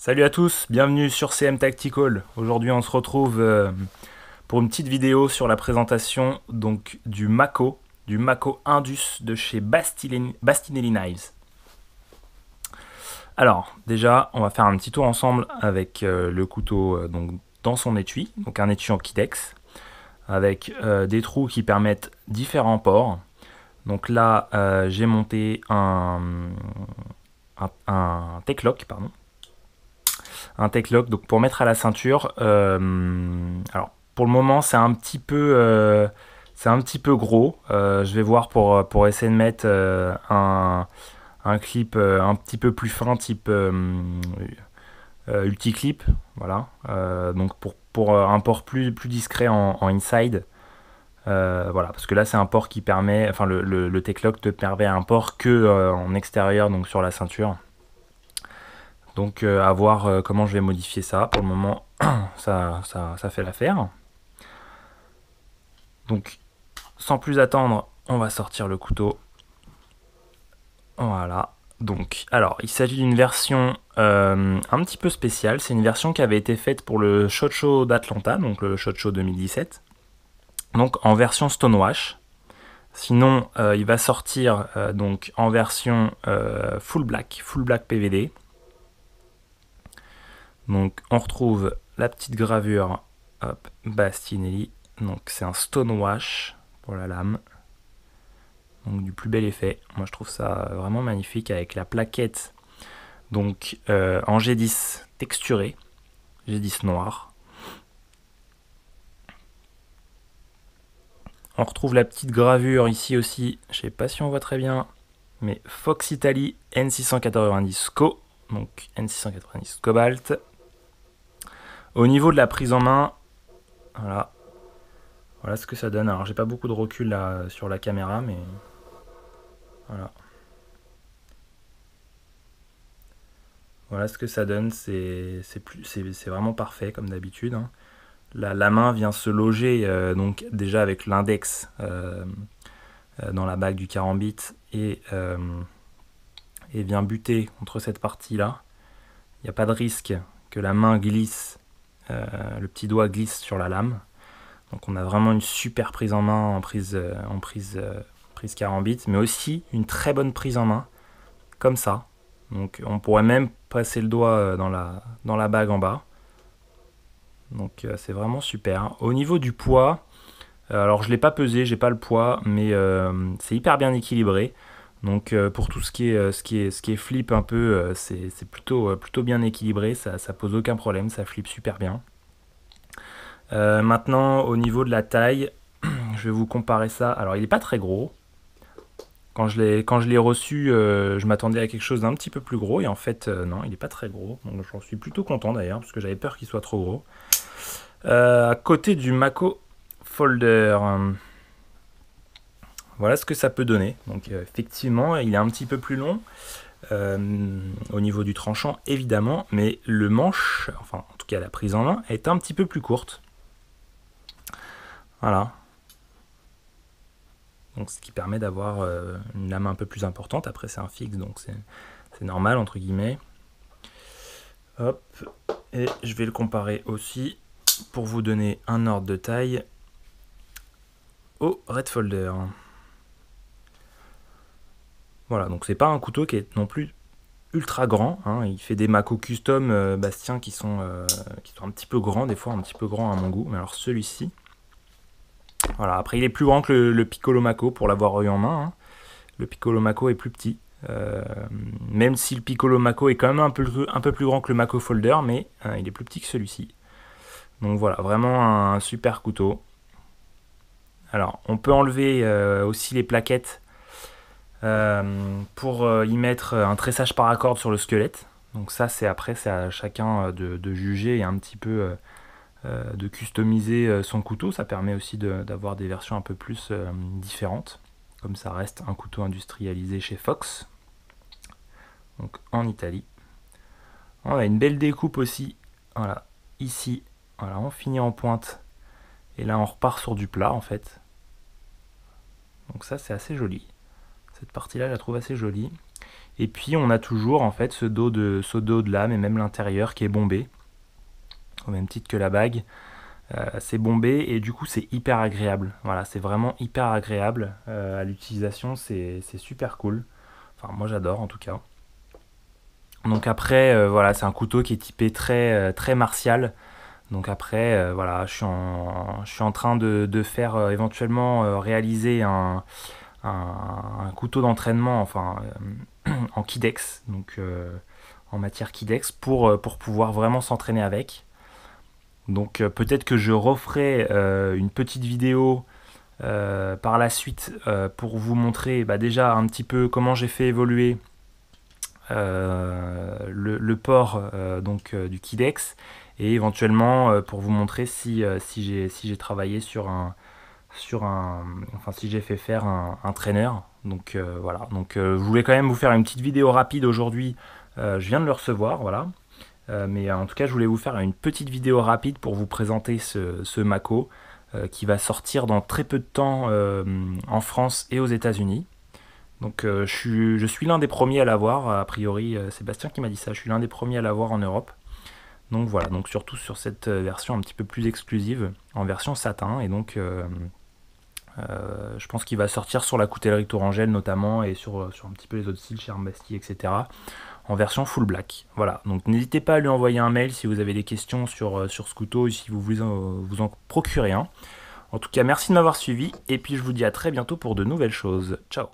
Salut à tous, bienvenue sur CM Tactical. Aujourd'hui on se retrouve pour une petite vidéo sur la présentation donc, du Mako Indus de chez Bastinelli Knives. Alors déjà on va faire un petit tour ensemble avec le couteau donc, dans son étui, donc un étui en Kydex, avec des trous qui permettent différents ports. Donc là j'ai monté un Tech-Lock, pardon. Un Tech-Lock donc pour mettre à la ceinture. Alors pour le moment c'est un petit peu gros. Je vais voir pour essayer de mettre un clip un petit peu plus fin, type Ulticlip, voilà. Donc pour un port plus discret en inside. Voilà, parce que là c'est un port qui permet, enfin le Tech-Lock te permet un port que en extérieur, donc sur la ceinture. Donc à voir comment je vais modifier ça. Pour le moment, ça fait l'affaire. Donc sans plus attendre, on va sortir le couteau. Voilà. Donc, alors, il s'agit d'une version un petit peu spéciale. C'est une version qui avait été faite pour le SHOT Show d'Atlanta, donc le SHOT Show 2017. Donc en version Stonewash. Sinon, il va sortir donc en version full black PVD. Donc on retrouve la petite gravure, hop, Bastinelli. Donc c'est un Stonewash pour la lame. Donc du plus bel effet. Moi je trouve ça vraiment magnifique avec la plaquette donc en G10 texturé, G10 noir. On retrouve la petite gravure ici aussi, je sais pas si on voit très bien, mais Fox Italy N690 Co, donc N690 Cobalt. Au niveau de la prise en main, voilà ce que ça donne. Alors j'ai pas beaucoup de recul là sur la caméra, mais voilà. Voilà ce que ça donne, c'est vraiment parfait comme d'habitude. Hein. La main vient se loger donc déjà avec l'index dans la bague du carambit et vient buter contre cette partie-là. Il n'y a pas de risque que la main glisse, le petit doigt glisse sur la lame. Donc on a vraiment une super prise en main en prise carambit, mais aussi une très bonne prise en main, comme ça. Donc on pourrait même passer le doigt dans la bague en bas. Donc c'est vraiment super. Au niveau du poids, alors je ne l'ai pas pesé, j'ai pas le poids, mais c'est hyper bien équilibré. Donc pour tout ce qui est flip un peu, c'est plutôt bien équilibré, ça pose aucun problème, ça flippe super bien. Maintenant au niveau de la taille, je vais vous comparer ça. Alors il n'est pas très gros. Quand je l'ai reçu, je m'attendais à quelque chose d'un petit peu plus gros, et en fait non, il n'est pas très gros. Donc j'en suis plutôt content d'ailleurs, parce que j'avais peur qu'il soit trop gros. À côté du Mako Folder, voilà ce que ça peut donner. Donc effectivement, il est un petit peu plus long au niveau du tranchant, évidemment, mais le manche, enfin en tout cas la prise en main, est un petit peu plus courte. Voilà. Donc ce qui permet d'avoir une lame un peu plus importante. Après c'est un fixe, donc c'est normal entre guillemets. Hop, et je vais le comparer aussi pour vous donner un ordre de taille au Red Folder. Voilà, donc c'est pas un couteau qui est non plus ultra grand. Hein. Il fait des Mako custom Bastien qui sont un petit peu grands, des fois un petit peu grands à mon goût. Mais alors celui-ci, voilà. Après il est plus grand que le Piccolo Mako pour l'avoir eu en main. Hein. Le Piccolo Mako est plus petit. Même si le Piccolo Mako est quand même un peu plus grand que le Mako Folder, mais il est plus petit que celui-ci. Donc voilà, vraiment un super couteau. Alors on peut enlever aussi les plaquettes pour y mettre un tressage paracorde sur le squelette. Donc ça c'est à chacun de juger et un petit peu de customiser son couteau. Ça permet aussi d'avoir des versions un peu plus différentes, comme ça reste un couteau industrialisé chez Fox, donc en Italie. On a une belle découpe aussi, voilà, ici, voilà, on finit en pointe et là on repart sur du plat en fait. Donc ça c'est assez joli. Cette partie-là, je la trouve assez jolie. Et puis on a toujours en fait ce dos de lame et même l'intérieur qui est bombé, au même titre que la bague. C'est bombé et du coup c'est hyper agréable. Voilà, c'est vraiment hyper agréable à l'utilisation, c'est super cool. Enfin moi j'adore en tout cas. Donc après voilà, c'est un couteau qui est typé très martial. Donc après voilà, je suis en train de faire éventuellement réaliser un couteau d'entraînement, enfin en Kidex, donc en matière Kidex pour pouvoir vraiment s'entraîner avec. Donc peut-être que je referai une petite vidéo par la suite pour vous montrer bah, déjà un petit peu comment j'ai fait évoluer le port du Kidex et éventuellement pour vous montrer si j'ai travaillé enfin si j'ai fait faire un trainer. Donc voilà, donc je voulais quand même vous faire une petite vidéo rapide aujourd'hui. Je viens de le recevoir, voilà. Mais en tout cas, je voulais vous faire une petite vidéo rapide pour vous présenter ce Mako qui va sortir dans très peu de temps en France et aux États-Unis. Donc je suis l'un des premiers à l'avoir, a priori Sébastien qui m'a dit ça, je suis l'un des premiers à l'avoir en Europe. Donc voilà, donc surtout sur cette version un petit peu plus exclusive, en version satin, et donc je pense qu'il va sortir sur la coutellerie Tourangelle notamment, et sur un petit peu les autres styles, chez Armbasti, etc. En version full black. Voilà, donc n'hésitez pas à lui envoyer un mail si vous avez des questions sur ce couteau et si vous voulez vous en procurer un. En tout cas, merci de m'avoir suivi et puis je vous dis à très bientôt pour de nouvelles choses. Ciao.